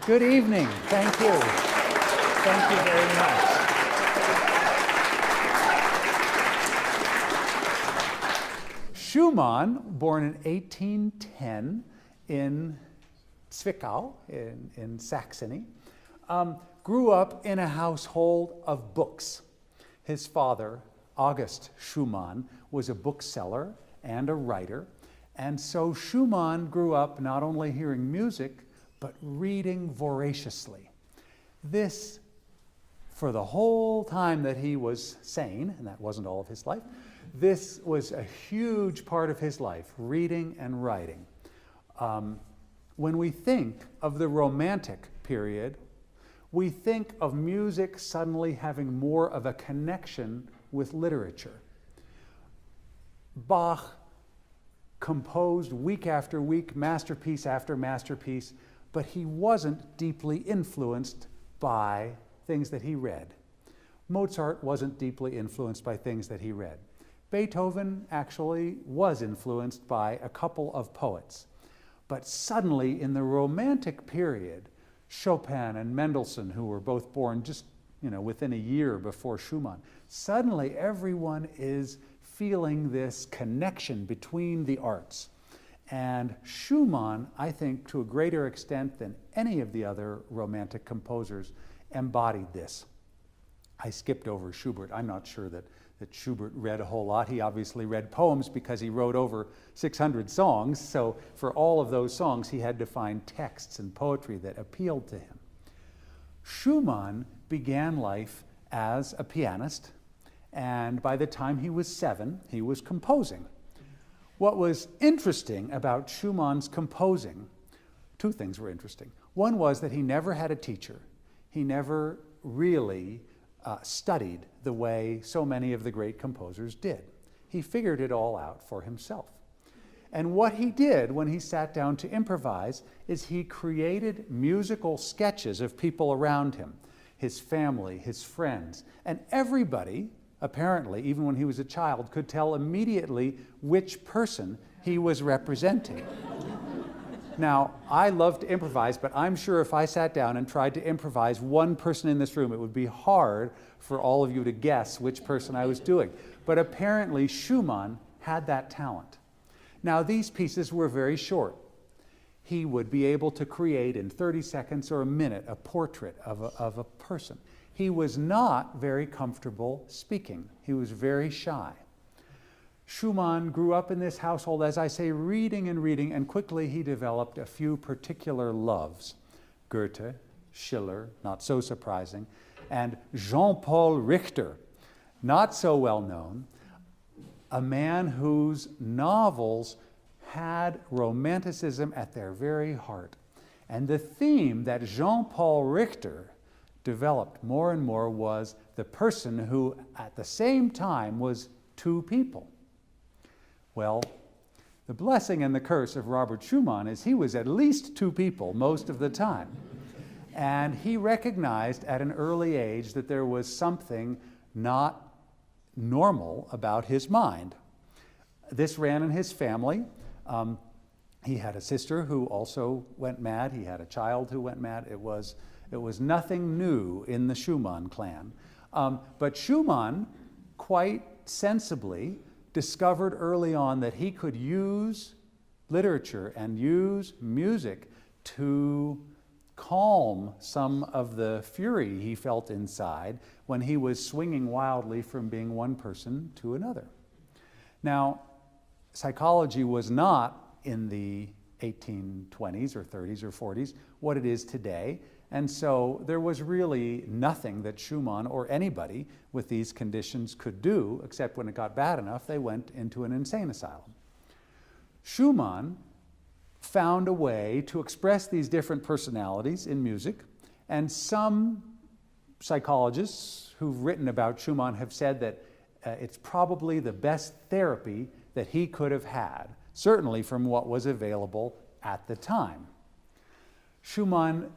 Good evening. Thank you. Thank you very much. Schumann, born in 1810 in Zwickau, in Saxony, grew up in a household of books. His father, August Schumann, was a bookseller and a writer, and so Schumann grew up not only hearing music, but reading voraciously. This, for the whole time that he was sane, and that wasn't all of his life, this was a huge part of his life, reading and writing. When we think of the Romantic period, we think of music suddenly having more of a connection with literature. Bach composed week after week, masterpiece after masterpiece, but he wasn't deeply influenced by things that he read. Mozart wasn't deeply influenced by things that he read. Beethoven actually was influenced by a couple of poets. But suddenly, in the Romantic period, Chopin and Mendelssohn, who were both born just within a year before Schumann, suddenly everyone is feeling this connection between the arts. And Schumann, I think, to a greater extent than any of the other Romantic composers, embodied this. I skipped over Schubert. I'm not sure that Schubert read a whole lot. He obviously read poems because he wrote over 600 songs, so for all of those songs he had to find texts and poetry that appealed to him. Schumann began life as a pianist, and by the time he was 7, he was composing. What was interesting about Schumann's composing, two things were interesting. One was that he never had a teacher. He never really studied the way so many of the great composers did. He figured it all out for himself. And what he did when he sat down to improvise is he created musical sketches of people around him, his family, his friends, and everybody, apparently, even when he was a child, could tell immediately which person he was representing. Now, I love to improvise, but I'm sure if I sat down and tried to improvise one person in this room, it would be hard for all of you to guess which person I was doing. But apparently, Schumann had that talent. Now, these pieces were very short. He would be able to create in 30 seconds or a minute a portrait of a person. He was not very comfortable speaking. He was very shy. Schumann grew up in this household, as I say, reading, and quickly he developed a few particular loves. Goethe, Schiller, not so surprising, and Jean-Paul Richter, not so well known, a man whose novels had romanticism at their very heart. And the theme that Jean-Paul Richter developed more and more was the person who, at the same time, was two people. Well, the blessing and the curse of Robert Schumann is he was at least two people most of the time. And he recognized at an early age that there was something not normal about his mind. This ran in his family. He had a sister who also went mad. He had a child who went mad. It was nothing new in the Schumann clan. But Schumann, quite sensibly, discovered early on that he could use literature and use music to calm some of the fury he felt inside when he was swinging wildly from being one person to another. Now, psychology was not in the 1820s or 30s or 40s what it is today. And so there was really nothing that Schumann or anybody with these conditions could do, except when it got bad enough, they went into an insane asylum. Schumann found a way to express these different personalities in music, and some psychologists who've written about Schumann have said that it's probably the best therapy that he could have had, certainly from what was available at the time. Schumann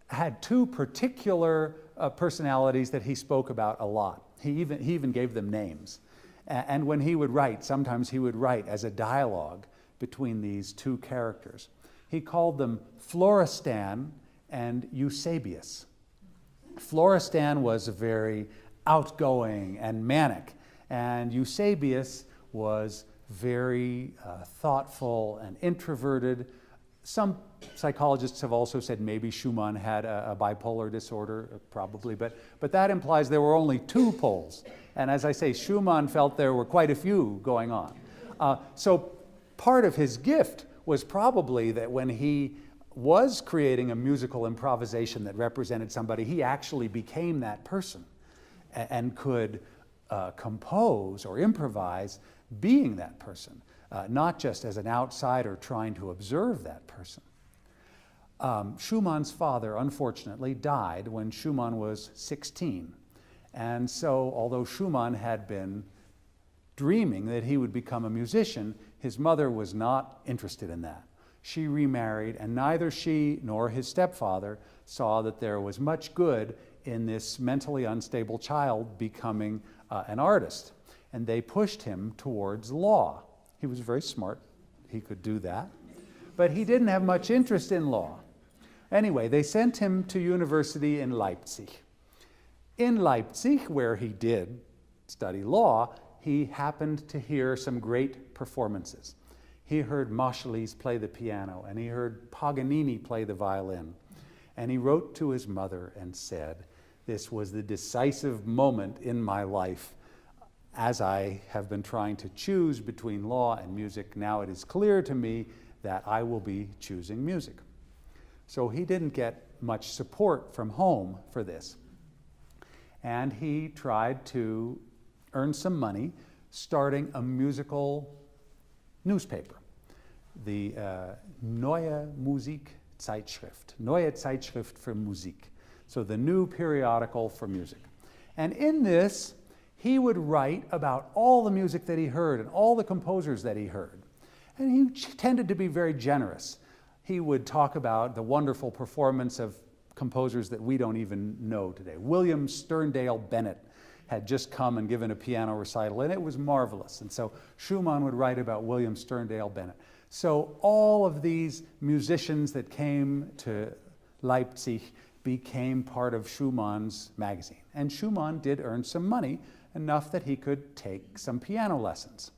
had two particular personalities that he spoke about a lot. He even gave them names. And when he would write, sometimes he would write as a dialogue between these two characters. He called them Florestan and Eusebius. Florestan was very outgoing and manic, and Eusebius was very thoughtful and introverted. Some psychologists have also said maybe Schumann had a bipolar disorder, probably, but that implies there were only two poles. And as I say, Schumann felt there were quite a few going on. So part of his gift was probably that when he was creating a musical improvisation that represented somebody, he actually became that person and could compose or improvise being that person, not just as an outsider trying to observe that person. Schumann's father, unfortunately, died when Schumann was 16. And so, although Schumann had been dreaming that he would become a musician, his mother was not interested in that. She remarried, and neither she nor his stepfather saw that there was much good in this mentally unstable child becoming an artist. And they pushed him towards law. He was very smart. He could do that. But he didn't have much interest in law. Anyway, they sent him to university in Leipzig. In Leipzig, where he did study law, he happened to hear some great performances. He heard Moscheles play the piano, and he heard Paganini play the violin. And he wrote to his mother and said, "This was the decisive moment in my life. As I have been trying to choose between law and music, now it is clear to me that I will be choosing music." So he didn't get much support from home for this. And he tried to earn some money starting a musical newspaper, the Neue Musikzeitschrift, Neue Zeitschrift für Musik, so the new periodical for music. And in this, he would write about all the music that he heard and all the composers that he heard. And he tended to be very generous. He would talk about the wonderful performance of composers that we don't even know today. William Sterndale Bennett had just come and given a piano recital, and it was marvelous. And so Schumann would write about William Sterndale Bennett. So all of these musicians that came to Leipzig became part of Schumann's magazine. And Schumann did earn some money, enough that he could take some piano lessons.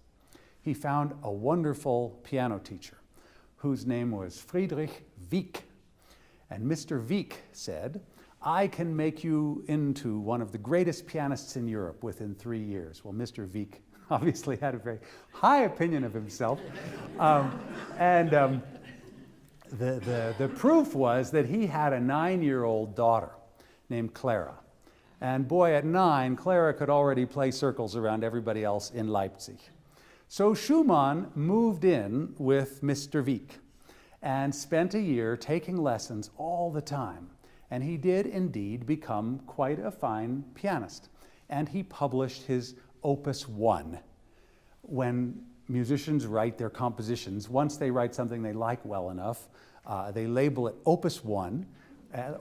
He found a wonderful piano teacher whose name was Friedrich Wieck. And Mr. Wieck said, "I can make you into one of the greatest pianists in Europe within 3 years." Well, Mr. Wieck obviously had a very high opinion of himself. The proof was that he had a 9-year-old daughter named Clara. And boy, at 9, Clara could already play circles around everybody else in Leipzig. So Schumann moved in with Mr. Wieck and spent a year taking lessons all the time. And he did indeed become quite a fine pianist. And he published his Opus 1. When musicians write their compositions, once they write something they like well enough, they label it Opus 1.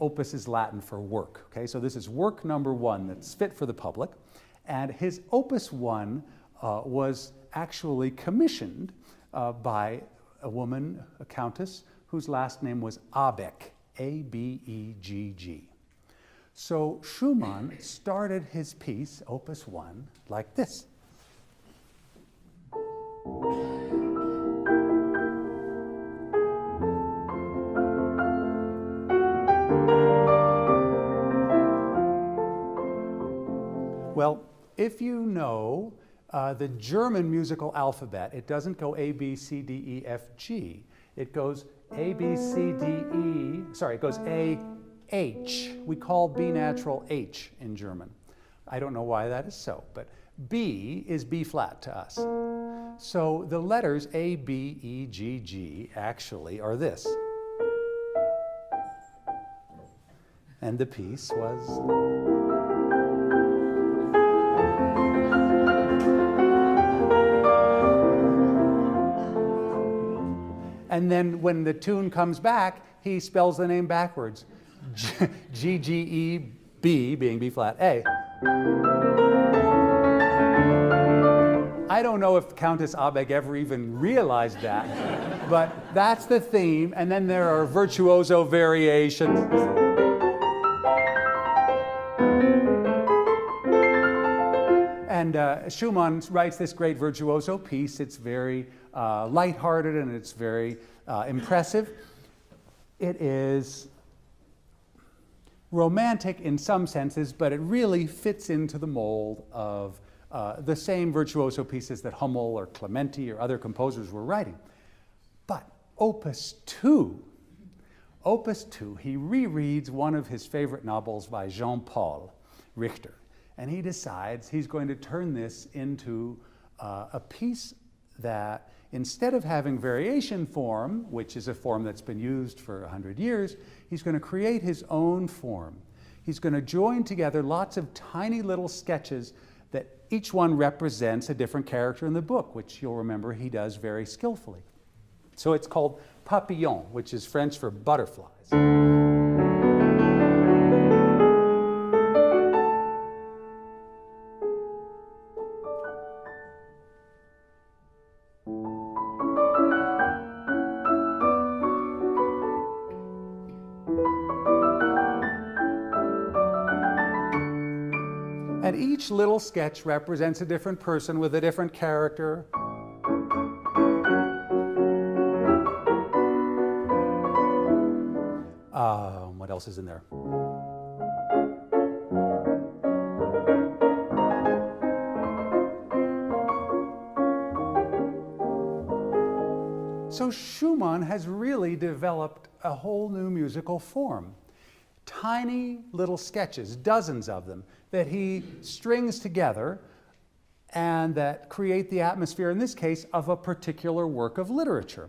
Opus is Latin for work. Okay, so this is work number 1 that's fit for the public. And his Opus 1 was actually commissioned by a woman, a countess, whose last name was Abegg, A-B-E-G-G. So Schumann started his piece, Opus 1, like this. Well, if you know the German musical alphabet, it doesn't go A, B, C, D, E, F, G. It goes A, B, C, D, E, sorry, it goes A, H. We call B natural H in German. I don't know why that is so, but B is B flat to us. So the letters A, B, E, G, G actually are this. And the piece was... And then when the tune comes back, he spells the name backwards. G, G, E, B, being B flat, A. I don't know if Countess Abegg ever even realized that, But that's the theme, and then there are virtuoso variations. And Schumann writes this great virtuoso piece. It's very lighthearted and it's very impressive. It is romantic in some senses, but it really fits into the mold of the same virtuoso pieces that Hummel or Clementi or other composers were writing. But Opus 2, he rereads one of his favorite novels by Jean-Paul Richter. And he decides he's going to turn this into a piece that, instead of having variation form, which is a form that's been used for 100 years, he's going to create his own form. He's going to join together lots of tiny little sketches that each one represents a different character in the book, which you'll remember he does very skillfully. So it's called Papillon, which is French for butterflies. And each little sketch represents a different person with a different character. What else is in there? So Schumann has really developed a whole new musical form. Tiny little sketches, dozens of them, that he strings together and that create the atmosphere, in this case, of a particular work of literature.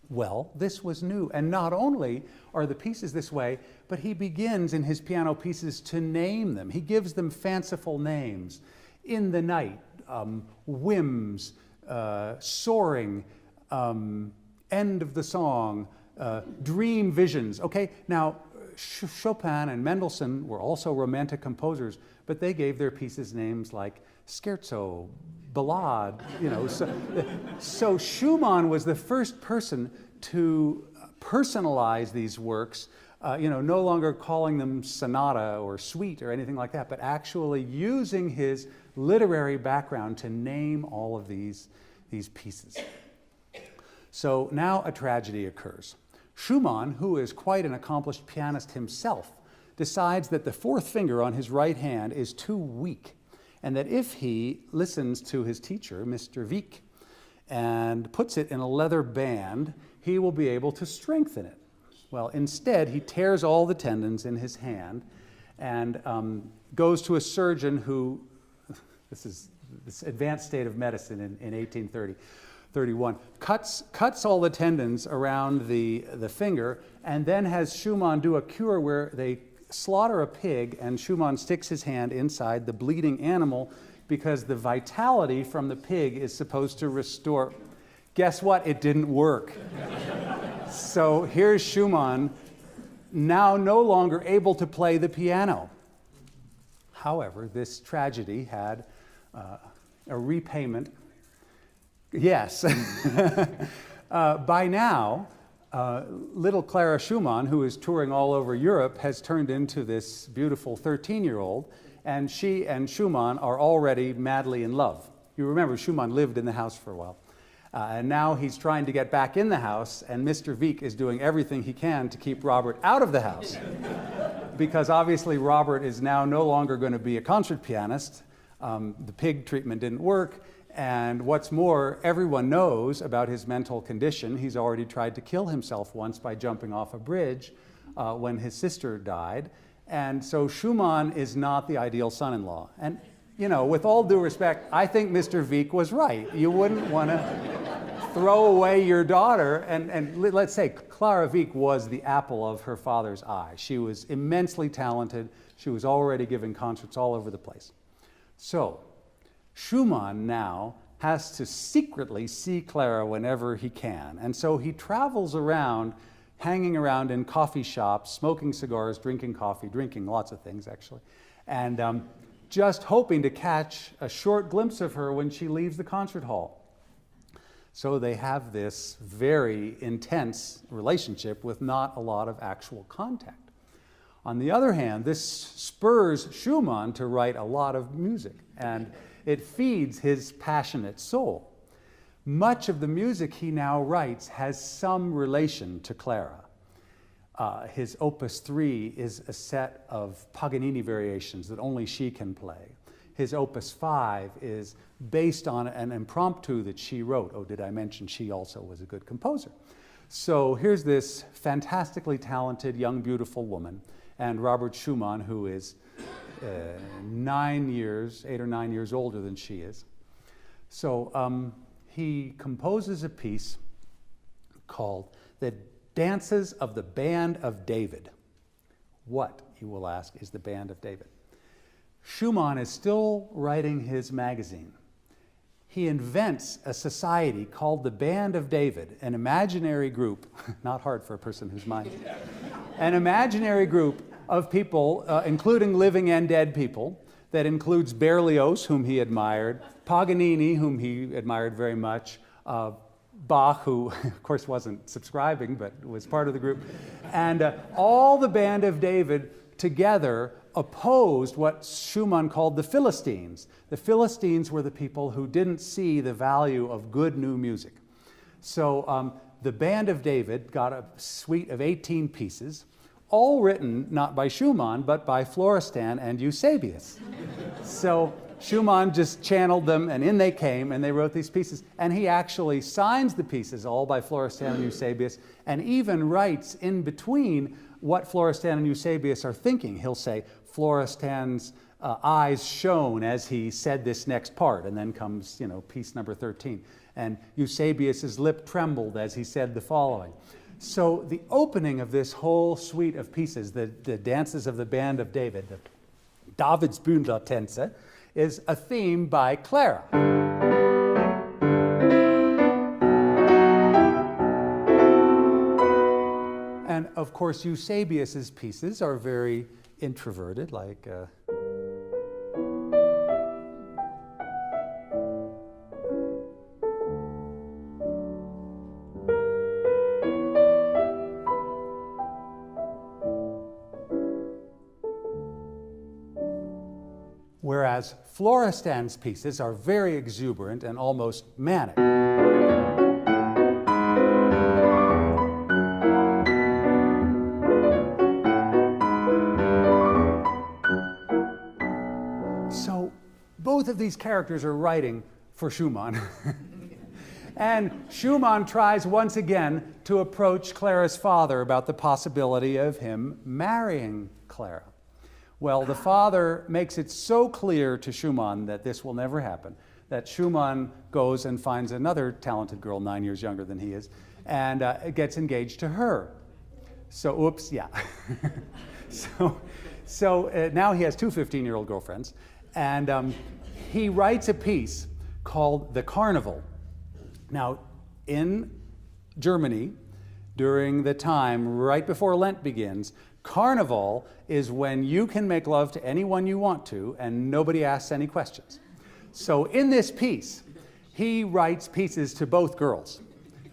Well, this was new, and not only are the pieces this way, but he begins in his piano pieces to name them. He gives them fanciful names. In the Night, Whims, Soaring, End of the Song, Dream Visions. Okay, now Chopin and Mendelssohn were also romantic composers, but they gave their pieces names like Scherzo, Ballade, you know. So Schumann was the first person to personalize these works, no longer calling them sonata or suite or anything like that, but actually using his literary background to name all of these pieces. So now a tragedy occurs. Schumann, who is quite an accomplished pianist himself, decides that the fourth finger on his right hand is too weak, and that if he listens to his teacher, Mr. Wieck, and puts it in a leather band, he will be able to strengthen it. Well, instead, he tears all the tendons in his hand and goes to a surgeon who, this is this advanced state of medicine in 1831, cuts all the tendons around the finger, and then has Schumann do a cure where they slaughter a pig and Schumann sticks his hand inside the bleeding animal because the vitality from the pig is supposed to restore. Guess what? It didn't work. So here's Schumann, now no longer able to play the piano. However, this tragedy had a repayment. Yes. By now, little Clara Schumann, who is touring all over Europe, has turned into this beautiful 13-year-old, and she and Schumann are already madly in love. You remember, Schumann lived in the house for a while. And now he's trying to get back in the house, and Mr. Wieck is doing everything he can to keep Robert out of the house. Because obviously Robert is now no longer going to be a concert pianist. The pig treatment didn't work. And what's more, everyone knows about his mental condition. He's already tried to kill himself once by jumping off a bridge when his sister died. And so Schumann is not the ideal son-in-law. And, with all due respect, I think Mr. Wieck was right. You wouldn't want to throw away your daughter. And let's say Clara Wieck was the apple of her father's eye. She was immensely talented. She was already giving concerts all over the place. So Schumann now has to secretly see Clara whenever he can. And so he travels around, hanging around in coffee shops, smoking cigars, drinking coffee, drinking lots of things actually, and just hoping to catch a short glimpse of her when she leaves the concert hall. So they have this very intense relationship with not a lot of actual contact. On the other hand, this spurs Schumann to write a lot of music, and it feeds his passionate soul. Much of the music he now writes has some relation to Clara. His Opus 3 is a set of Paganini variations that only she can play. His Opus 5 is based on an impromptu that she wrote. Oh, did I mention she also was a good composer? So here's this fantastically talented, young, beautiful woman, and Robert Schumann, who is 8 or 9 years older than she is. So he composes a piece called The Dances of the Band of David. What, you will ask, is the Band of David? Schumann is still writing his magazine. He invents a society called the Band of David, an imaginary group, not hard for a person whose mind, an imaginary group of people, including living and dead people, that includes Berlioz, whom he admired, Paganini, whom he admired very much, Bach, who of course wasn't subscribing but was part of the group, and all the Band of David together opposed what Schumann called the Philistines. The Philistines were the people who didn't see the value of good new music. So the Band of David got a suite of 18 pieces, all written not by Schumann but by Florestan and Eusebius. So Schumann just channeled them, and in they came, and they wrote these pieces. And he actually signs the pieces, all by Florestan and Eusebius, and even writes in between what Florestan and Eusebius are thinking. He'll say, Florestan's eyes shone as he said this next part, and then comes, piece number 13. And Eusebius's lip trembled as he said the following. So the opening of this whole suite of pieces, the Dances of the Band of David, the Davids Bündlertänze, is a theme by Clara. And of course, Eusebius's pieces are very introverted, like whereas Florestan's pieces are very exuberant and almost manic. So both of these characters are writing for Schumann. And Schumann tries once again to approach Clara's father about the possibility of him marrying Clara. Well, the father makes it so clear to Schumann that this will never happen, that Schumann goes and finds another talented girl 9 years younger than he is, and gets engaged to her. So, oops, yeah. So now he has two 15-year-old girlfriends, and he writes a piece called The Carnival. Now, in Germany, during the time right before Lent begins, Carnival is when you can make love to anyone you want to and nobody asks any questions. So in this piece, he writes pieces to both girls.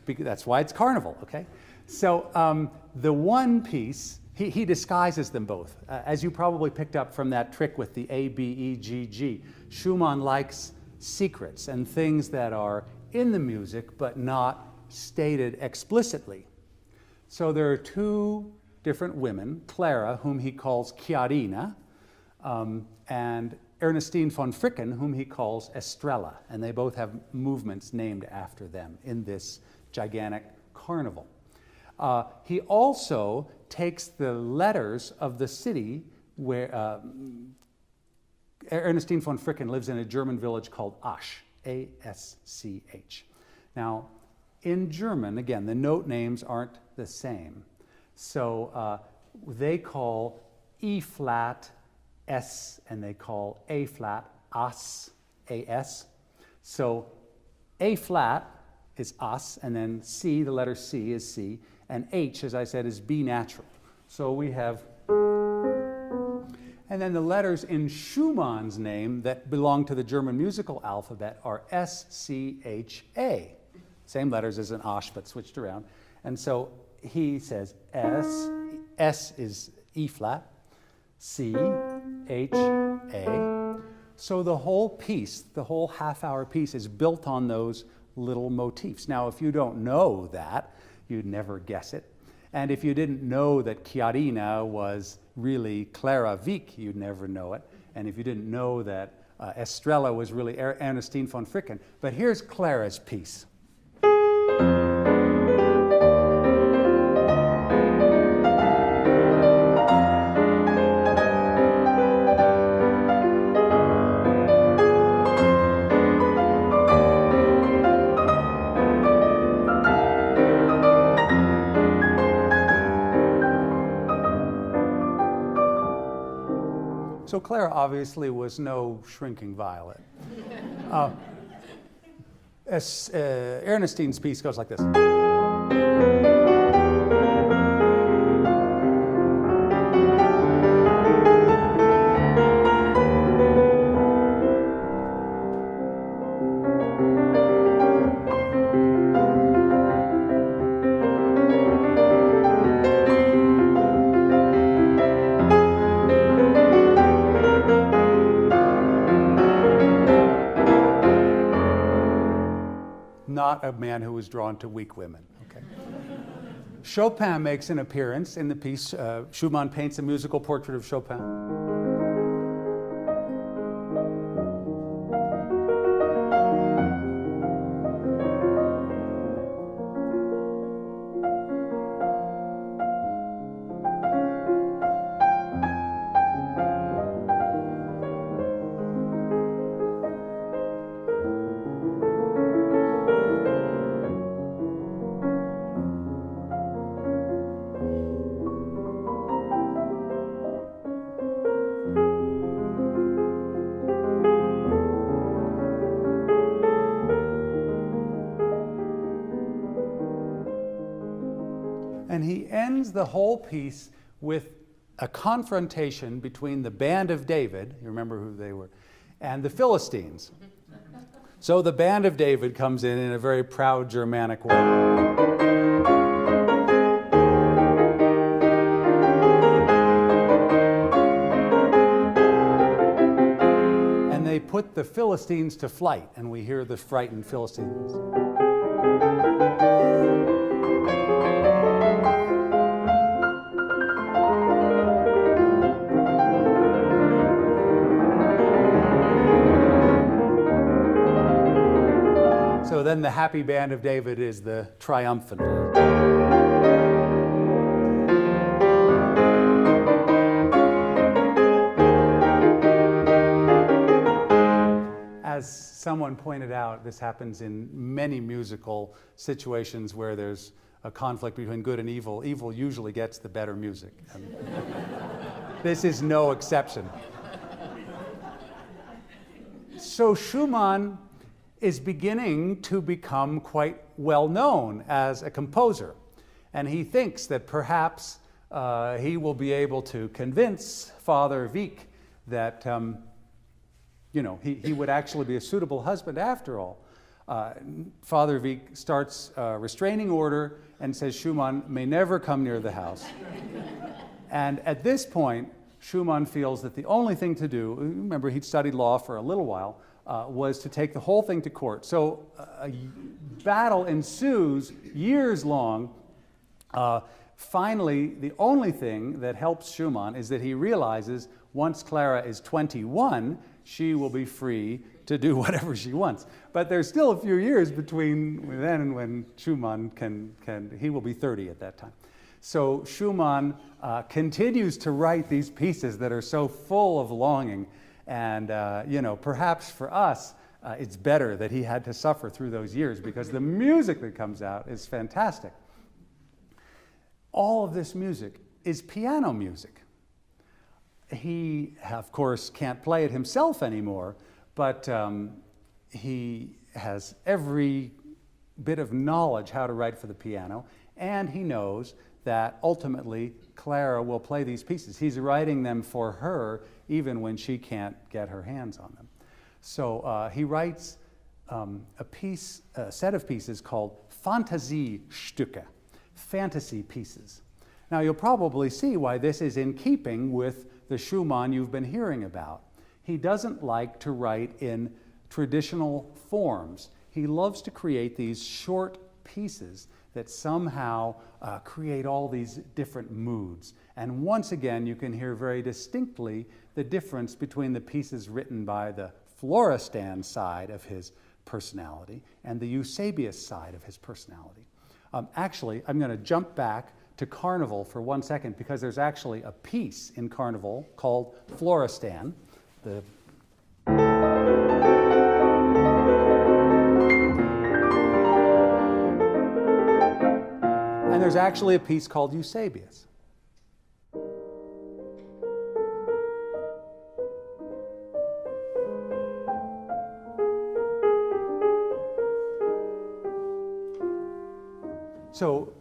That's why it's Carnival, okay? So the one piece, he disguises them both. As you probably picked up from that trick with the A, B, E, G, G, Schumann likes secrets and things that are in the music but not stated explicitly. So there are two different women, Clara, whom he calls Chiarina, and Ernestine von Fricken, whom he calls Estrella, and they both have movements named after them in this gigantic carnival. He also takes the letters of the city where Ernestine von Fricken lives in a German village called Asch, A-S-C-H. Now, in German, again, the note names aren't the same. So they call E flat S, and they call A flat As, A-S. So A flat is As, and then C, the letter C is C, and H, as I said, is B natural. So we have, and then the letters in Schumann's name that belong to the German musical alphabet are S, C, H, A. same letters as an ash, but switched around. And so he says S is E flat, C, H, A. So the whole piece, the whole half-hour piece is built on those little motifs. Now, if you don't know that, you'd never guess it. And if you didn't know that Chiarina was really Clara Wieck, you'd never know it. And if you didn't know that Estrella was really Ernestine von Fricken. But here's Clara's piece. So Clara obviously was no shrinking violet. Ernestine's piece goes like this. Not a man who was drawn to weak women. Okay. Chopin makes an appearance in the piece. Schumann paints a musical portrait of Chopin. And he ends the whole piece with a confrontation between the band of David, you remember who they were, and the Philistines. So the band of David comes in a very proud Germanic way. And they put the Philistines to flight, and we hear the frightened Philistines. So then the happy band of David is the triumphant. As someone pointed out, this happens in many musical situations where there's a conflict between good and evil. Evil usually gets the better music. This is no exception. So Schumann is beginning to become quite well known as a composer. And he thinks that perhaps he will be able to convince Father Wieck that he would actually be a suitable husband after all. Father Wieck starts a restraining order and says Schumann may never come near the house. And at this point, Schumann feels that the only thing to do, remember he'd studied law for a little while, was to take the whole thing to court. So a battle ensues, years long. Finally, the only thing that helps Schumann is that he realizes once Clara is 21, she will be free to do whatever she wants. But there's still a few years between then and when Schumann he will be 30 at that time. So Schumann continues to write these pieces that are so full of longing. And, perhaps for us, it's better that he had to suffer through those years because the music that comes out is fantastic. All of this music is piano music. He, of course, can't play it himself anymore, but he has every bit of knowledge how to write for the piano, and he knows that ultimately Clara will play these pieces. He's writing them for her even when she can't get her hands on them. So he writes a set of pieces called Fantasiestücke, fantasy pieces. Now you'll probably see why this is in keeping with the Schumann you've been hearing about. He doesn't like to write in traditional forms. He loves to create these short pieces that somehow create all these different moods. And once again, you can hear very distinctly the difference between the pieces written by the Florestan side of his personality and the Eusebius side of his personality. Actually, I'm going to jump back to Carnival for 1 second because there's actually a piece in Carnival called Florestan. And there's actually a piece called Eusebius. So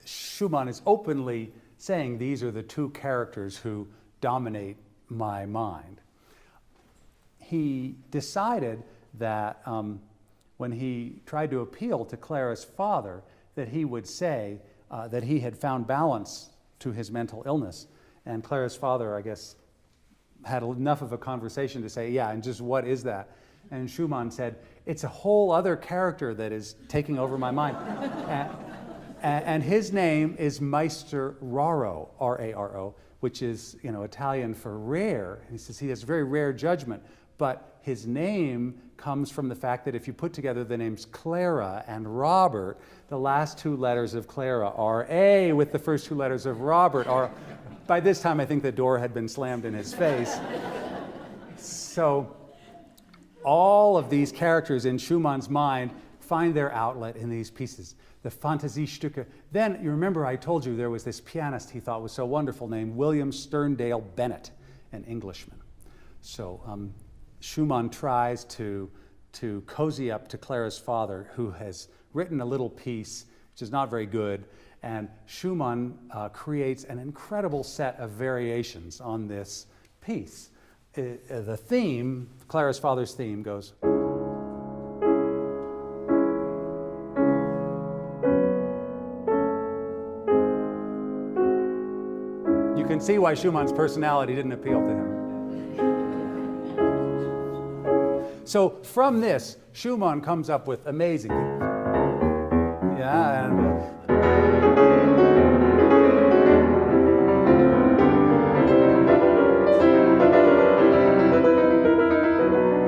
Schumann is openly saying these are the two characters who dominate my mind. He decided that when he tried to appeal to Clara's father, that he would say that he had found balance to his mental illness. And Clara's father, I guess, had enough of a conversation to say, yeah, and just what is that? And Schumann said, it's a whole other character that is taking over my mind. And his name is Meister Raro, R-A-R-O, which is, Italian for rare. He says he has very rare judgment, but his name comes from the fact that if you put together the names Clara and Robert, the last two letters of Clara are A with the first two letters of Robert are. By this time, I think the door had been slammed in his face. So all of these characters in Schumann's mind find their outlet in these pieces. The Fantasiestücke. Then, you remember I told you there was this pianist he thought was so wonderful named William Sterndale Bennett, an Englishman. So Schumann tries to cozy up to Clara's father, who has written a little piece, which is not very good, and Schumann creates an incredible set of variations on this piece. The theme, Clara's father's theme, goes... You can see why Schumann's personality didn't appeal to him. So from this, Schumann comes up with amazing. Yeah, and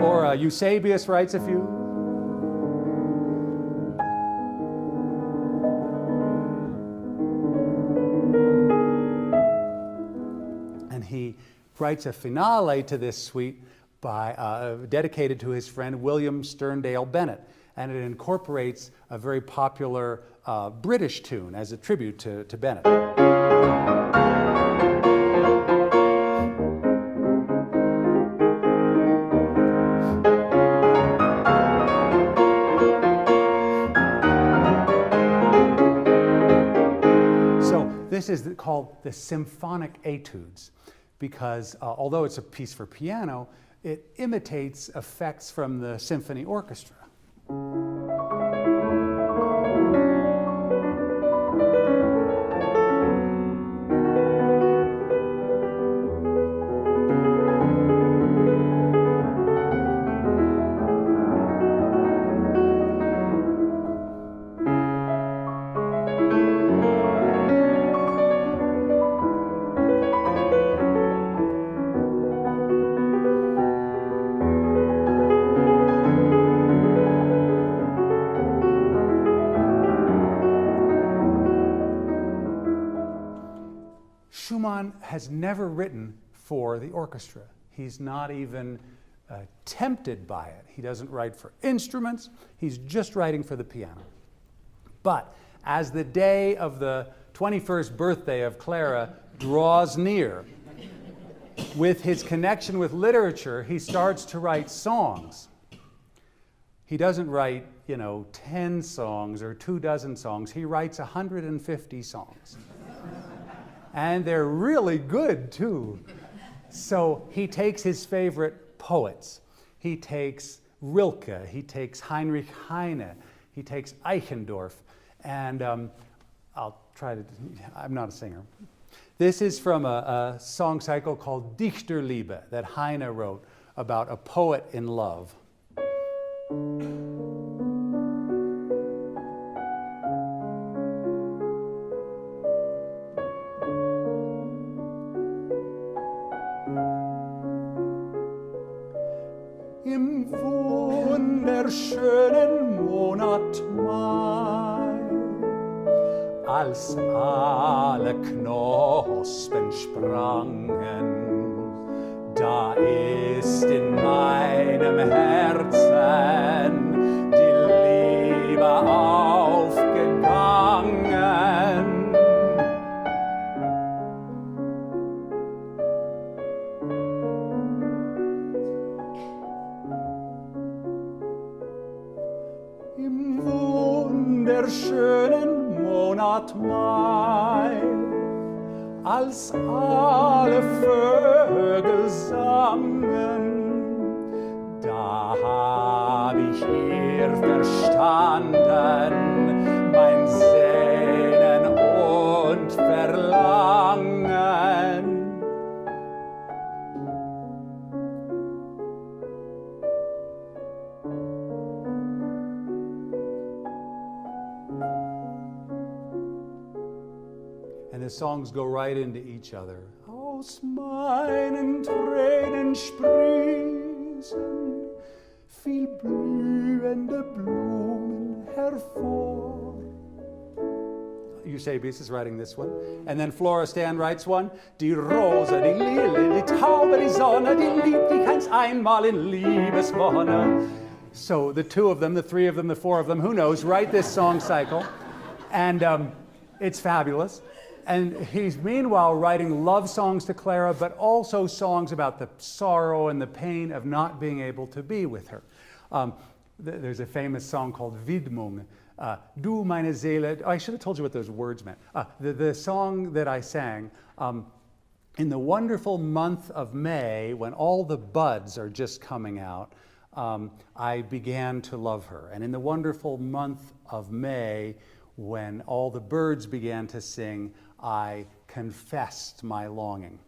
or Eusebius writes a few. He writes a finale to this suite dedicated to his friend William Sterndale Bennett, and it incorporates a very popular British tune as a tribute to Bennett. So this is called the Symphonic Etudes, because although it's a piece for piano, it imitates effects from the symphony orchestra. Schumann has never written for the orchestra. He's not even tempted by it. He doesn't write for instruments. He's just writing for the piano. But as the day of the 21st birthday of Clara draws near, with his connection with literature, he starts to write songs. He doesn't write, 10 songs or 24 songs. He writes 150 songs. And they're really good, too. So he takes his favorite poets. He takes Rilke, he takes Heinrich Heine, he takes Eichendorff, and I'll try to, I'm not a singer. This is from a song cycle called Dichterliebe that Heine wrote about a poet in love. Im wunderschönen Monat Mai, als alle Knospen sprangen, da ist in meinem Herzen die Liebe aufgegangen. Im wunderschönen Monat Mai, als alle Vögel sangen, da hab ich ihr verstanden, mein Sehnen und Verlangen. And the songs go right into each other. Aus meinen Tränen sprießen viel blühende Blumen hervor. Eusebius is writing this one. And then Florestan writes one. Die Rose, die Lille, die Taube, die Sonne, die liebt dich einst einmal in Liebeswonne. So the two of them, the three of them, the four of them, who knows, write this song cycle. And it's fabulous. And he's meanwhile writing love songs to Clara, but also songs about the sorrow and the pain of not being able to be with her. There's a famous song called Widmung. Du meine Seele, I should have told you what those words meant. The song that I sang, in the wonderful month of May, when all the buds are just coming out, I began to love her. And in the wonderful month of May, when all the birds began to sing, I confessed my longing.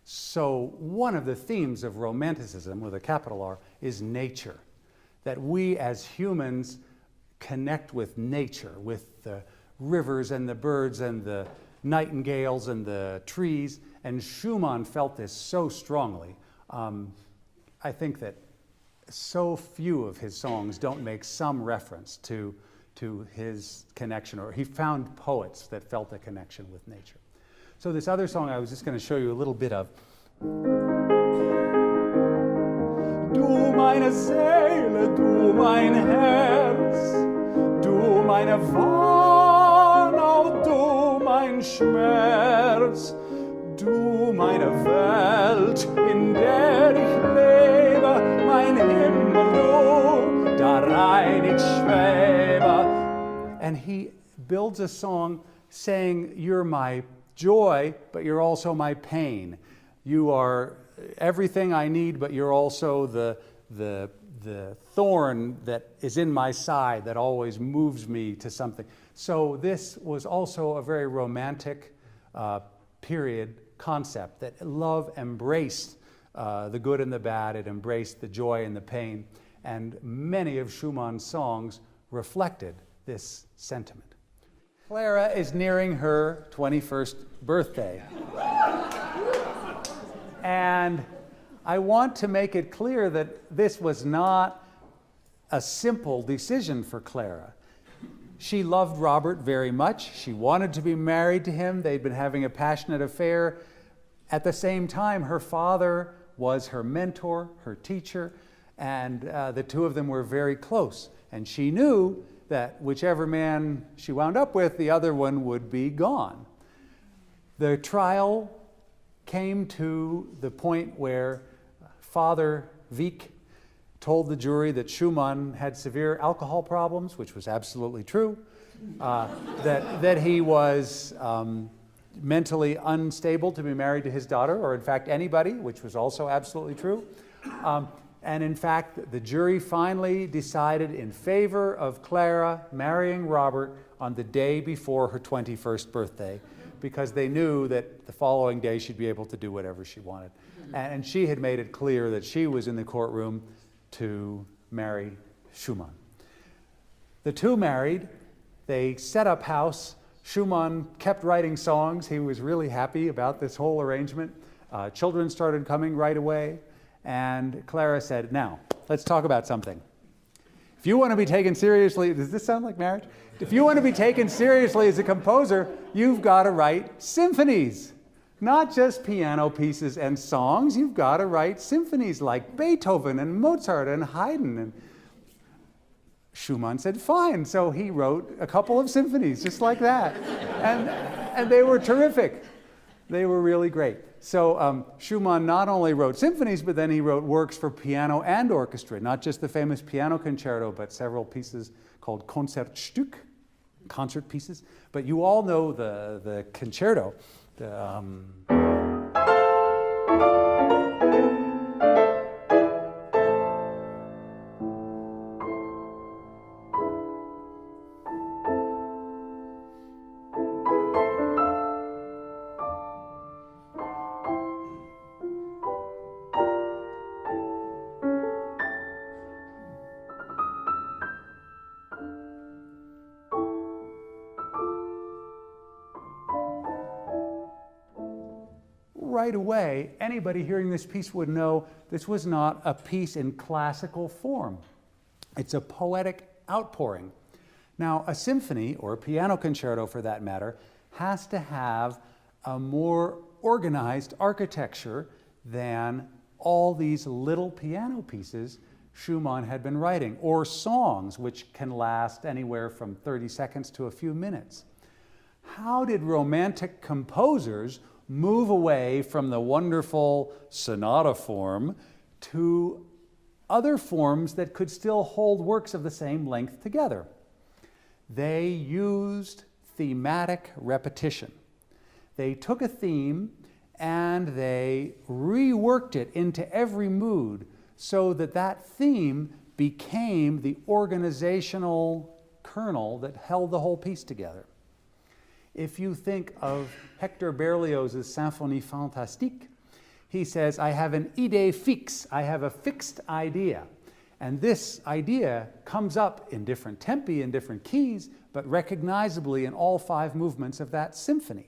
So one of the themes of Romanticism, with a capital R, is nature. That we as humans connect with nature, with the rivers and the birds and the nightingales and the trees. And Schumann felt this so strongly. I think that so few of his songs don't make some reference to his connection, or he found poets that felt a connection with nature. So this other song I was just going to show you a little bit of. Du meine Seele, du mein Herz, du meine Warnung, du mein Schmerz, du meine Welt, in der ich lebe, mein Himmel, du, darein ich schwebe. And he builds a song saying, you're my joy, but you're also my pain. You are everything I need, but you're also the thorn that is in my side that always moves me to something. So this was also a very romantic period concept, that love embraced the good and the bad, it embraced the joy and the pain, and many of Schumann's songs reflected this sentiment. Clara is nearing her 21st birthday. And I want to make it clear that this was not a simple decision for Clara. She loved Robert very much. She wanted to be married to him. They'd been having a passionate affair. At the same time, her father was her mentor, her teacher, and the two of them were very close. And she knew that whichever man she wound up with, the other one would be gone. The trial came to the point where Father Wieck told the jury that Schumann had severe alcohol problems, which was absolutely true, that he was mentally unstable to be married to his daughter, or in fact anybody, which was also absolutely true. And in fact, the jury finally decided in favor of Clara marrying Robert on the day before her 21st birthday, because they knew that the following day she'd be able to do whatever she wanted. And she had made it clear that she was in the courtroom to marry Schumann. The two married, they set up house. Schumann kept writing songs. He was really happy about this whole arrangement. Children started coming right away. And Clara said, now, let's talk about something. If you want to be taken seriously, does this sound like marriage? If you want to be taken seriously as a composer, you've got to write symphonies. Not just piano pieces and songs, you've got to write symphonies like Beethoven and Mozart and Haydn. And Schumann said, fine. So he wrote a couple of symphonies just like that. And they were terrific. They were really great. So Schumann not only wrote symphonies, but then he wrote works for piano and orchestra, not just the famous piano concerto, but several pieces called Konzertstück, concert pieces. But you all know the concerto. Right away, anybody hearing this piece would know this was not a piece in classical form. It's a poetic outpouring. Now, a symphony, or a piano concerto for that matter, has to have a more organized architecture than all these little piano pieces Schumann had been writing, or songs which can last anywhere from 30 seconds to a few minutes. How did Romantic composers move away from the wonderful sonata form to other forms that could still hold works of the same length together? They used thematic repetition. They took a theme and they reworked it into every mood so that that theme became the organizational kernel that held the whole piece together. If you think of Hector Berlioz's Symphonie Fantastique, he says, I have an idée fixe, I have a fixed idea. And this idea comes up in different tempi, in different keys, but recognizably in all 5 movements of that symphony.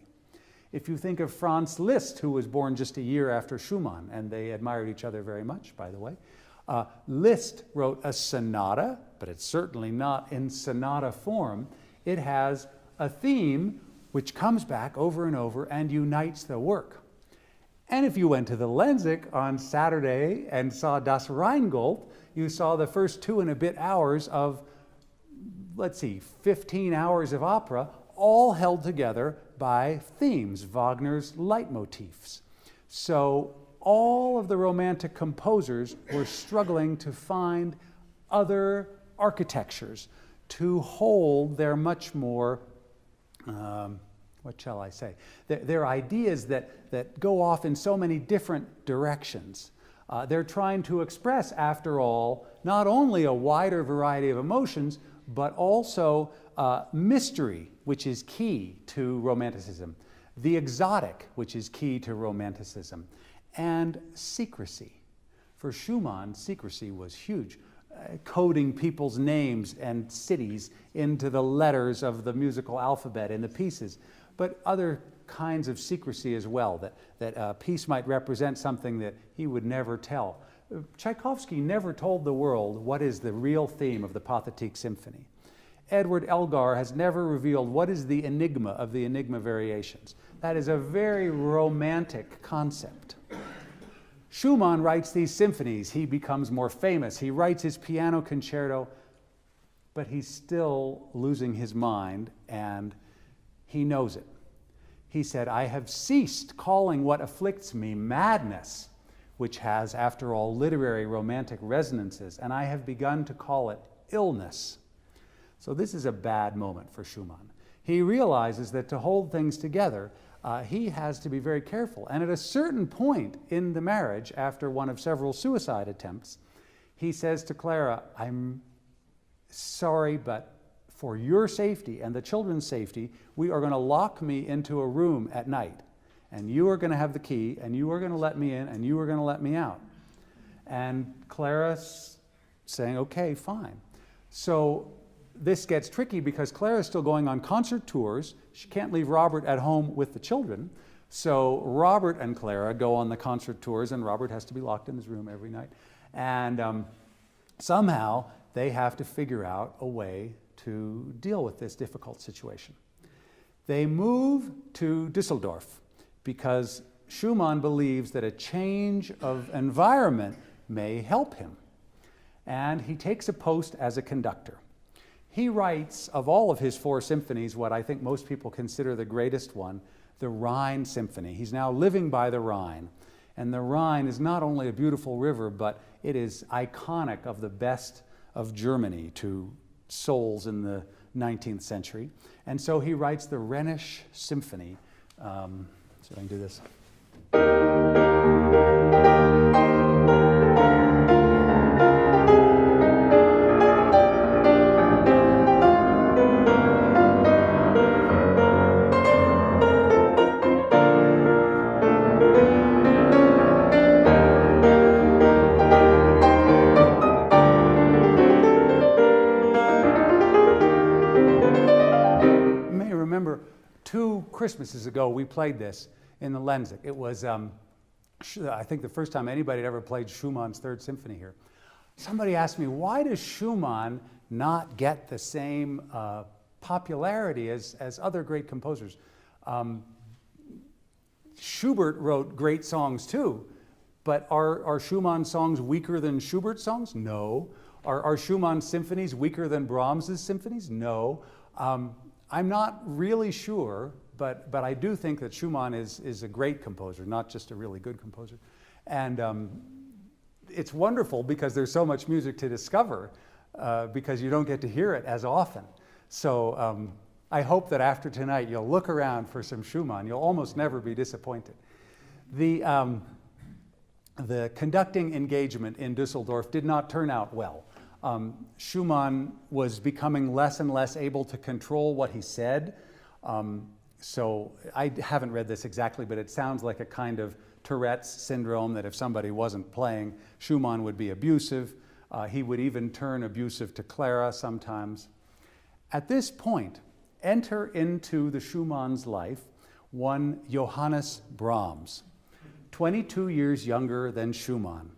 If you think of Franz Liszt, who was born just a year after Schumann, and they admired each other very much, by the way, Liszt wrote a sonata, but it's certainly not in sonata form. It has a theme which comes back over and over and unites the work. And if you went to the Lenzik on Saturday and saw Das Rheingold, you saw the first 2 and a bit hours of, 15 hours of opera, all held together by themes, Wagner's leitmotifs. So all of the Romantic composers were struggling to find other architectures to hold their much more what shall I say? They're ideas that go off in so many different directions. They're trying to express, after all, not only a wider variety of emotions, but also mystery, which is key to Romanticism, the exotic, which is key to Romanticism, and secrecy. For Schumann, secrecy was huge. Coding people's names and cities into the letters of the musical alphabet in the pieces, but other kinds of secrecy as well, that a piece might represent something that he would never tell. Tchaikovsky never told the world what is the real theme of the Pathetique Symphony. Edward Elgar has never revealed what is the enigma of the Enigma Variations. That is a very romantic concept. Schumann writes these symphonies. He becomes more famous. He writes his piano concerto, but he's still losing his mind, and he knows it. He said, I have ceased calling what afflicts me madness, which has, after all, literary romantic resonances, and I have begun to call it illness. So this is a bad moment for Schumann. He realizes that to hold things together, he has to be very careful. And at a certain point in the marriage, after one of several suicide attempts, he says to Clara, I'm sorry, but for your safety and the children's safety, we are going to lock me into a room at night. And you are going to have the key, and you are going to let me in, and you are going to let me out. And Clara's saying, okay, fine. So this gets tricky because Clara's still going on concert tours. She can't leave Robert at home with the children. So Robert and Clara go on the concert tours, and Robert has to be locked in his room every night. And somehow they have to figure out a way to deal with this difficult situation. They move to Düsseldorf because Schumann believes that a change of environment may help him. And he takes a post as a conductor. He writes, of all of his 4 symphonies, what I think most people consider the greatest one, the Rhine Symphony. He's now living by the Rhine. And the Rhine is not only a beautiful river, but it is iconic of the best of Germany to souls in the 19th century. And so he writes the Rhenish Symphony. So I can do this. Christmases ago, we played this in the Lenzig. It was, I think, the first time anybody had ever played Schumann's Third Symphony here. Somebody asked me, why does Schumann not get the same popularity as other great composers? Schubert wrote great songs too, but are Schumann's songs weaker than Schubert's songs? No. Are Schumann's symphonies weaker than Brahms's symphonies? No. I'm not really sure, but I do think that Schumann is a great composer, not just a really good composer. And it's wonderful because there's so much music to discover because you don't get to hear it as often. So I hope that after tonight you'll look around for some Schumann. You'll almost never be disappointed. The conducting engagement in Düsseldorf did not turn out well. Schumann was becoming less and less able to control what he said. So I haven't read this exactly, but it sounds like a kind of Tourette's syndrome, that if somebody wasn't playing, Schumann would be abusive. He would even turn abusive to Clara sometimes. At this point, enter into the Schumann's life one Johannes Brahms, 22 years younger than Schumann.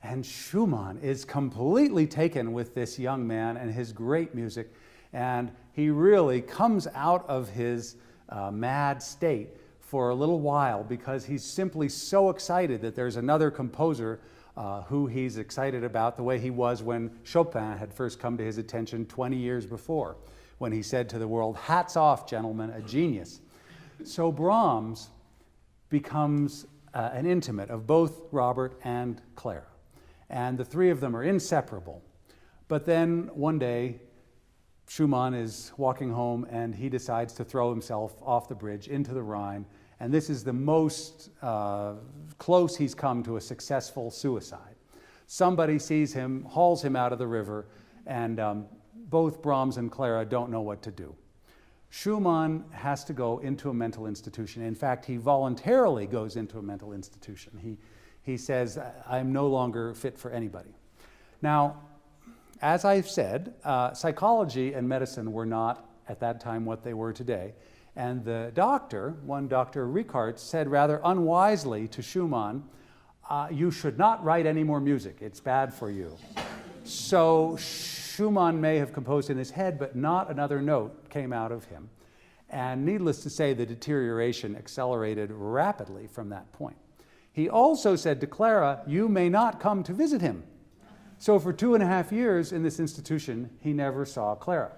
And Schumann is completely taken with this young man and his great music, and he really comes out of his mad state for a little while because he's simply so excited that there's another composer who he's excited about, the way he was when Chopin had first come to his attention 20 years before, when he said to the world, "Hats off, gentlemen, a genius." So Brahms becomes an intimate of both Robert and Clara. And the three of them are inseparable. But then one day, Schumann is walking home and he decides to throw himself off the bridge into the Rhine. And this is the most close he's come to a successful suicide. Somebody sees him, hauls him out of the river, and both Brahms and Clara don't know what to do. Schumann has to go into a mental institution. In fact, he voluntarily goes into a mental institution. He says, I'm no longer fit for anybody. Now, as I've said, psychology and medicine were not at that time what they were today. And the doctor, one Dr. Rickardt, said rather unwisely to Schumann, you should not write any more music. It's bad for you. So Schumann may have composed in his head, but not another note came out of him. And needless to say, the deterioration accelerated rapidly from that point. He also said to Clara, you may not come to visit him. So for 2.5 years in this institution, he never saw Clara.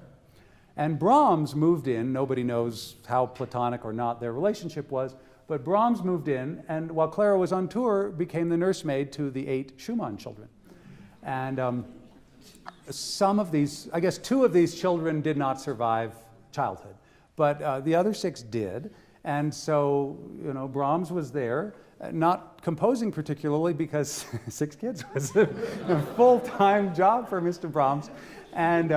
And Brahms moved in. Nobody knows how platonic or not their relationship was, but Brahms moved in, and while Clara was on tour, became the nursemaid to the 8 Schumann children. And some of these, I guess 2 of these children did not survive childhood, but the other 6 did. And so, you know, Brahms was there, not composing particularly because 6 kids was a full-time job for Mr. Brahms. And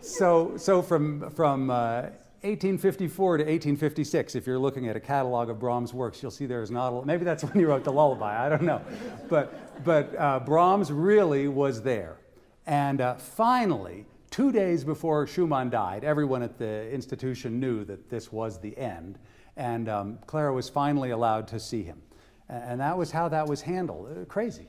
so from 1854 to 1856, if you're looking at a catalog of Brahms' works, you'll see there's not a, maybe that's when he wrote the lullaby, I don't know. But Brahms really was there. And finally, 2 days before Schumann died, everyone at the institution knew that this was the end. And Clara was finally allowed to see him. And that was how that was handled. Crazy.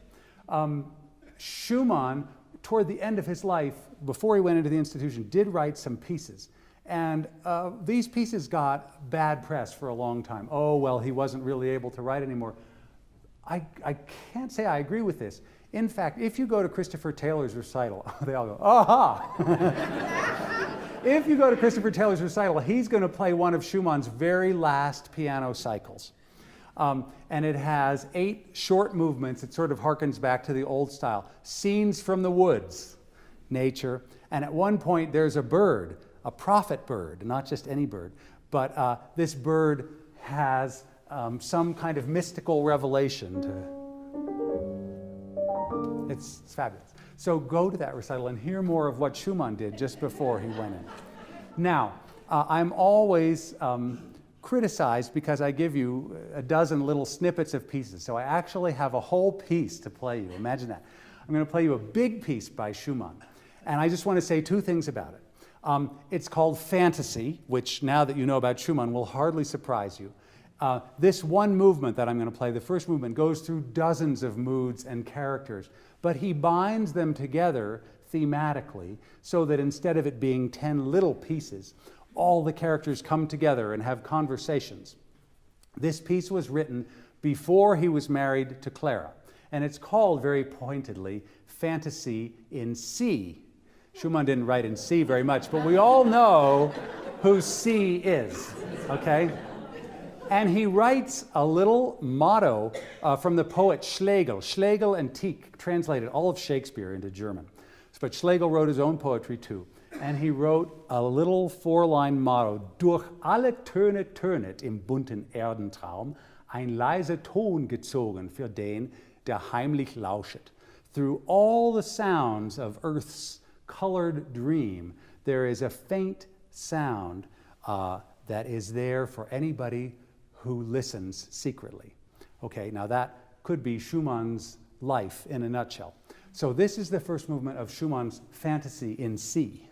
Schumann, toward the end of his life, before he went into the institution, did write some pieces. And these pieces got bad press for a long time. Oh, well, he wasn't really able to write anymore. I can't say I agree with this. In fact, if you go to Christopher Taylor's recital, they all go, aha! If you go to Christopher Taylor's recital, he's going to play one of Schumann's very last piano cycles. And it has 8 short movements. It sort of harkens back to the old style. Scenes from the woods, nature. And at one point, there's a bird, a prophet bird, not just any bird. But this bird has some kind of mystical revelation to... It's fabulous. So go to that recital and hear more of what Schumann did just before he went in. Now, I'm always criticized because I give you a dozen little snippets of pieces. So I actually have a whole piece to play you. Imagine that. I'm going to play you a big piece by Schumann. And I just want to say 2 things about it. It's called Fantasy, which now that you know about Schumann will hardly surprise you. This one movement that I'm going to play, the first movement, goes through dozens of moods and characters, but he binds them together thematically so that instead of it being 10 little pieces, all the characters come together and have conversations. This piece was written before he was married to Clara, and it's called, very pointedly, Fantasy in C. Schumann didn't write in C very much, but we all know who C is, okay? And he writes a little motto from the poet Schlegel. Schlegel and Tieck translated all of Shakespeare into German. But Schlegel wrote his own poetry too. And he wrote a little 4-line motto. Durch alle Töne tönet im bunten Erdentraum ein leiser Ton gezogen für den, der heimlich lauschet. Through all the sounds of Earth's colored dream, there is a faint sound that is there for anybody who listens secretly. Okay, now that could be Schumann's life in a nutshell. So this is the first movement of Schumann's Fantasy in C.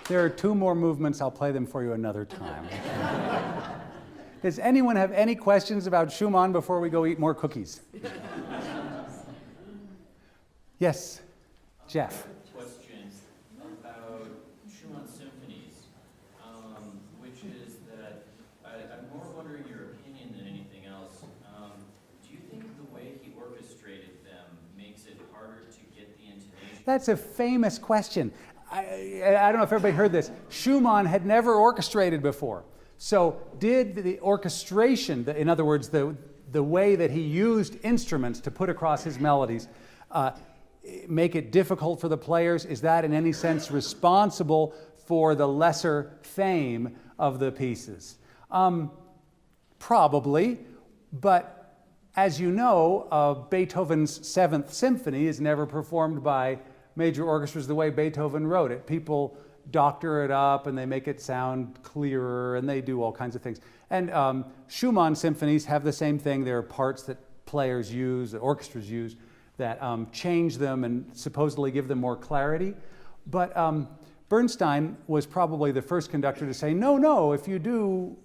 There are 2 more movements. I'll play them for you another time. Does anyone have any questions about Schumann before we go eat more cookies? Yes, Jeff. Questions about Schumann symphonies, which is that I'm more wondering your opinion than anything else. Do you think the way he orchestrated them makes it harder to get the intonation? That's a famous question. I don't know if everybody heard this. Schumann had never orchestrated before. So did the orchestration, in other words, the way that he used instruments to put across his melodies, make it difficult for the players? Is that in any sense responsible for the lesser fame of the pieces? Probably, but as you know, Beethoven's 7th Symphony is never performed by major orchestras the way Beethoven wrote it. People doctor it up and they make it sound clearer and they do all kinds of things. And Schumann symphonies have the same thing. There are parts that players use, that orchestras use, that change them and supposedly give them more clarity. But Bernstein was probably the first conductor to say, no, if you do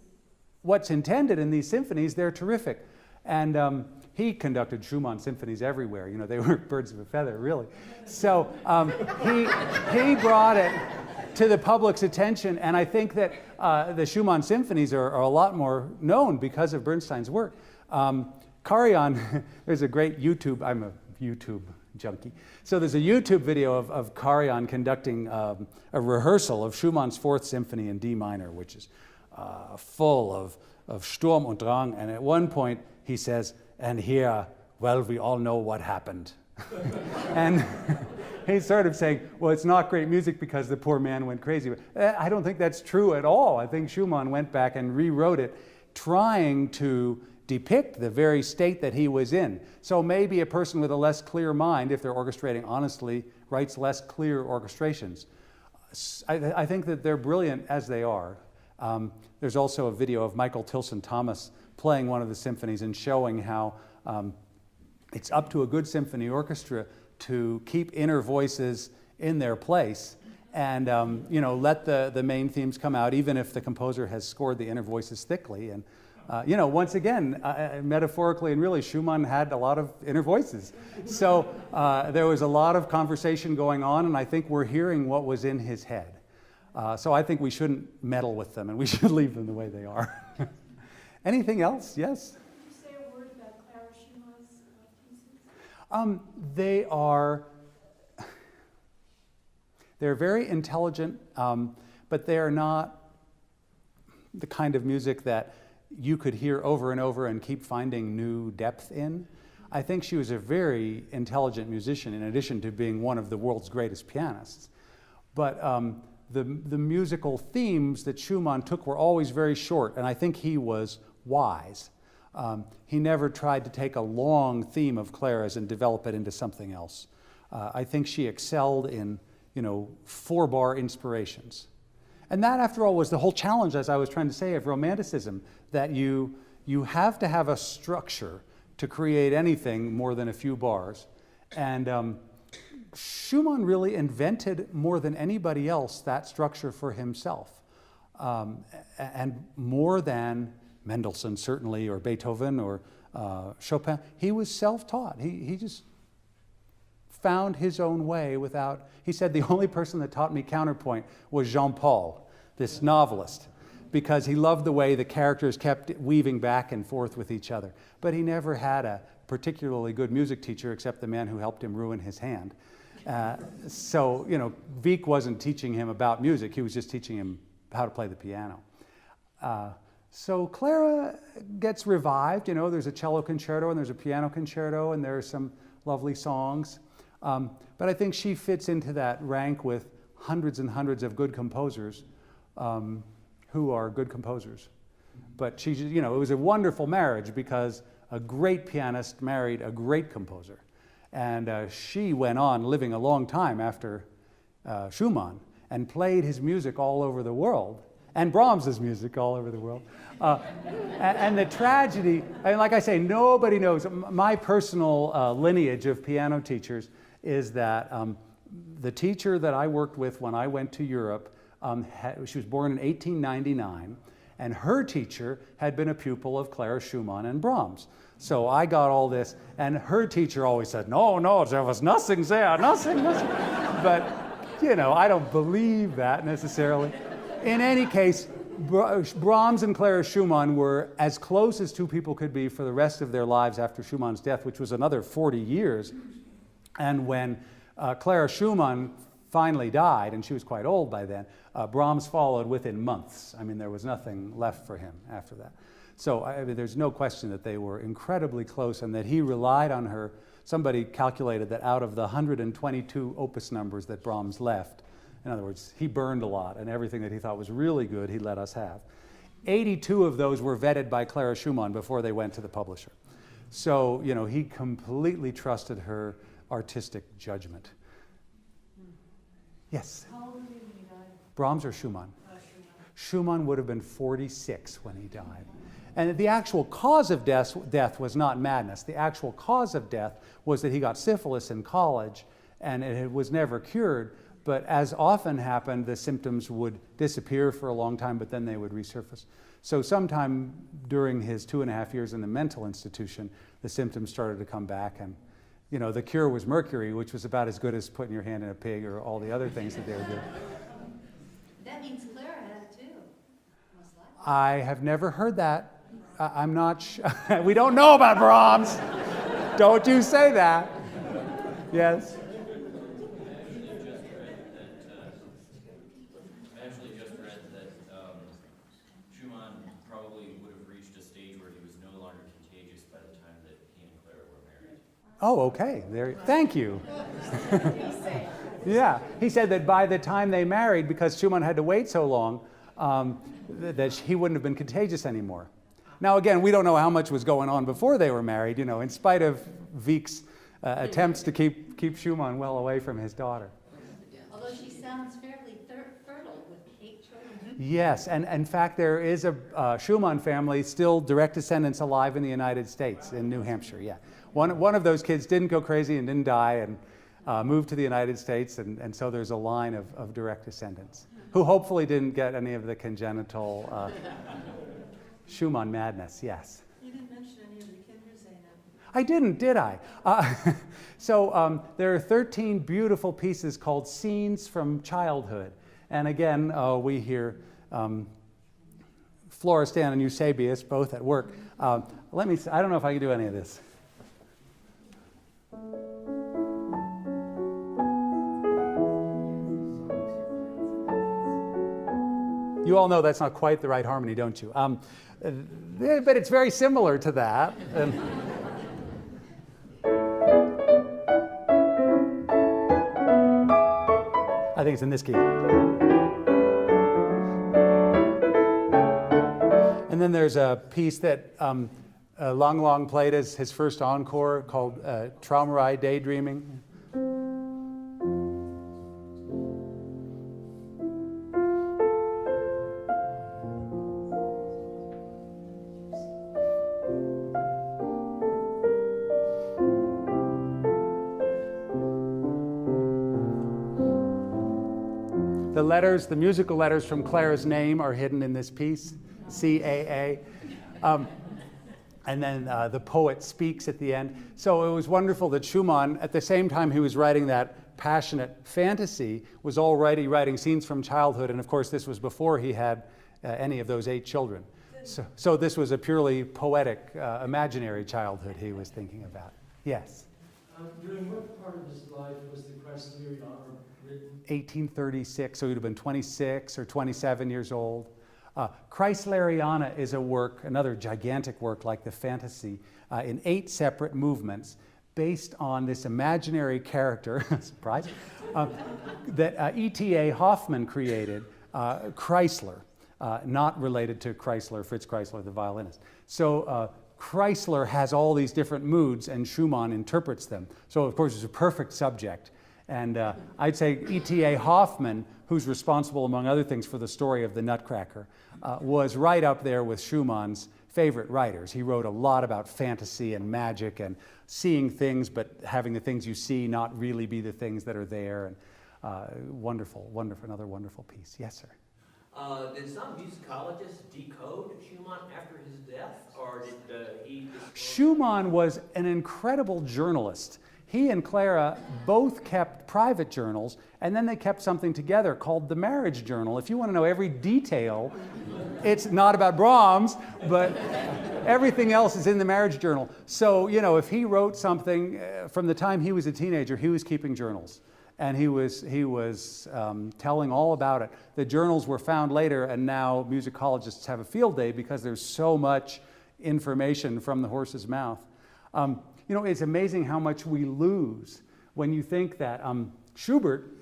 what's intended in these symphonies, they're terrific. And he conducted Schumann symphonies everywhere. You know, they were birds of a feather, really. So he brought it to the public's attention, and I think that the Schumann symphonies are a lot more known because of Bernstein's work. Karajan, there's a great YouTube, I'm a YouTube junkie. So there's a YouTube video of Karajan conducting a rehearsal of Schumann's 4th Symphony in D minor, which is full of Sturm und Drang. And at one point he says, and here, well, we all know what happened. And he's sort of saying, well, it's not great music because the poor man went crazy. I don't think that's true at all. I think Schumann went back and rewrote it, trying to depict the very state that he was in. So maybe a person with a less clear mind, if they're orchestrating honestly, writes less clear orchestrations. I think that they're brilliant as they are. There's also a video of Michael Tilson Thomas playing one of the symphonies and showing how it's up to a good symphony orchestra to keep inner voices in their place and let the main themes come out, even if the composer has scored the inner voices thickly. And once again, metaphorically and really, Schumann had a lot of inner voices. So there was a lot of conversation going on, and I think we're hearing what was in his head. So I think we shouldn't meddle with them, and we should leave them the way they are. Anything else? Yes? Can you say a word about Clara Schumann's pieces? They're very intelligent, but they are not the kind of music that you could hear over and over and keep finding new depth in. I think she was a very intelligent musician in addition to being one of the world's greatest pianists. But the musical themes that Schumann took were always very short, and I think he was wise. He never tried to take a long theme of Clara's and develop it into something else. I think she excelled in 4-bar inspirations. And that, after all, was the whole challenge, as I was trying to say, of Romanticism, that you have to have a structure to create anything more than a few bars. And Schumann really invented, more than anybody else, that structure for himself. And more than Mendelssohn, certainly, or Beethoven, or Chopin. He was self-taught. He just found his own way without... He said the only person that taught me counterpoint was Jean-Paul, this novelist, because he loved the way the characters kept weaving back and forth with each other. But he never had a particularly good music teacher except the man who helped him ruin his hand. So, Wieck wasn't teaching him about music. He was just teaching him how to play the piano. So Clara gets revived. There's a cello concerto and there's a piano concerto and there are some lovely songs. But I think she fits into that rank with hundreds and hundreds of good composers who are good composers. But it was a wonderful marriage because a great pianist married a great composer. And she went on living a long time after Schumann and played his music all over the world, and Brahms's music all over the world. And the tragedy, like I say, nobody knows. My personal lineage of piano teachers is that the teacher that I worked with when I went to Europe She was born in 1899, and her teacher had been a pupil of Clara Schumann and Brahms. So I got all this, and her teacher always said, no, there was nothing there, nothing. But, I don't believe that necessarily. In any case, Brahms and Clara Schumann were as close as two people could be for the rest of their lives after Schumann's death, which was another 40 years. And when Clara Schumann finally died, and she was quite old by then, Brahms followed within months. I mean, there was nothing left for him after that. So there's no question that they were incredibly close and that he relied on her. Somebody calculated that out of the 122 opus numbers that Brahms left, in other words, he burned a lot, and everything that he thought was really good, he let us have. 82 of those were vetted by Clara Schumann before they went to the publisher. So, he completely trusted her artistic judgment. Yes? How old was he when he died? Brahms or Schumann? Schumann. Schumann would have been 46 when he died. And the actual cause of death was not madness. The actual cause of death was that he got syphilis in college, and it was never cured. But as often happened, the symptoms would disappear for a long time, but then they would resurface. So sometime during his 2.5 years in the mental institution, the symptoms started to come back, and the cure was mercury, which was about as good as putting your hand in a pig or all the other things that they would do. That means Clara had it too, most likely. I have never heard that. I'm not sure. We don't know about Brahms. Don't you say that. Yes? I actually just read that Schumann probably would have reached a stage where he was no longer contagious by the time that he and Clara were married. Oh, okay. Thank you. Yeah. He said that by the time they married, because Schumann had to wait so long, that he wouldn't have been contagious anymore. Now, again, we don't know how much was going on before they were married, in spite of Wieck's attempts to keep Schumann well away from his daughter. Although she sounds fairly fertile with 8 children. Yes, and in fact, there is a Schumann family, still direct descendants alive in the United States, in New Hampshire, yeah. One of those kids didn't go crazy and didn't die and moved to the United States, and so there's a line of direct descendants who hopefully didn't get any of the congenital Schumann madness, yes. You didn't mention any of the Kinderzähne. I didn't, did I? So there are 13 beautiful pieces called Scenes from Childhood. And again, we hear Florestan and Eusebius both at work. I don't know if I can do any of this. You all know that's not quite the right harmony, don't you? But it's very similar to that. I think it's in this key. And then there's a piece that Lang Lang played as his first encore called Traumerei Daydreaming. The musical letters from Clara's name are hidden in this piece, C-A-A. And then the poet speaks at the end. So it was wonderful that Schumann, at the same time he was writing that passionate fantasy, was already writing scenes from childhood. And of course, this was before he had any of those 8 children. So this was a purely poetic, imaginary childhood he was thinking about. Yes? During what part of his life was the Kreisleriana written? 1836, so he would have been 26 or 27 years old. Kreisleriana is a work, another gigantic work like the Fantasy, in 8 separate movements based on this imaginary character, surprise, that E.T.A. Hoffmann created, Chrysler, not related to Chrysler, Fritz Chrysler, the violinist. So Chrysler has all these different moods and Schumann interprets them. So of course it's a perfect subject. And I'd say E.T.A. Hoffmann, who's responsible among other things for the story of the Nutcracker, was right up there with Schumann's favorite writers. He wrote a lot about fantasy and magic and seeing things, but having the things you see not really be the things that are there. Wonderful, wonderful, another wonderful piece. Yes, sir. Did some musicologists decode Schumann after his death, or did he just... Schumann was an incredible journalist. He and Clara both kept private journals, and then they kept something together called the Marriage Journal. If you want to know every detail, it's not about Brahms, but everything else is in the Marriage Journal. So, you know, if he wrote something from the time he was a teenager, he was keeping journals. And he was telling all about it. The journals were found later, and now musicologists have a field day because there's so much information from the horse's mouth. You know, it's amazing how much we lose when you think that Schubert,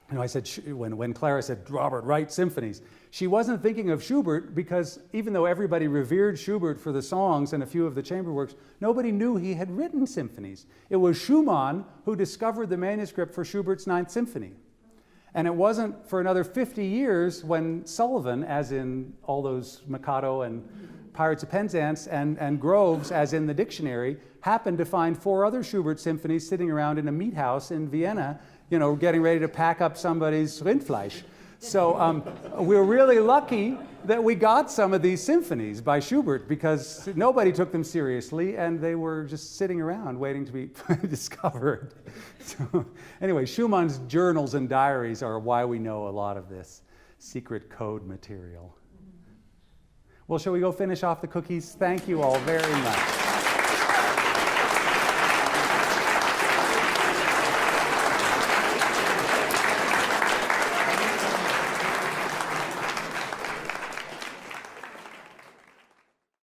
you know, I said, when Clara said, Robert, write symphonies, she wasn't thinking of Schubert because even though everybody revered Schubert for the songs and a few of the chamber works, nobody knew he had written symphonies. It was Schumann who discovered the manuscript for Schubert's Ninth Symphony. And it wasn't for another 50 years when Sullivan, as in all those Mikado and Pirates of Penzance, and Groves, as in the dictionary, happened to find 4 other Schubert symphonies sitting around in a meat house in Vienna, you know, getting ready to pack up somebody's Rindfleisch. So we're really lucky that we got some of these symphonies by Schubert because nobody took them seriously and they were just sitting around waiting to be discovered. So, anyway, Schumann's journals and diaries are why we know a lot of this secret code material. Well, shall we go finish off the cookies? Thank you all very much.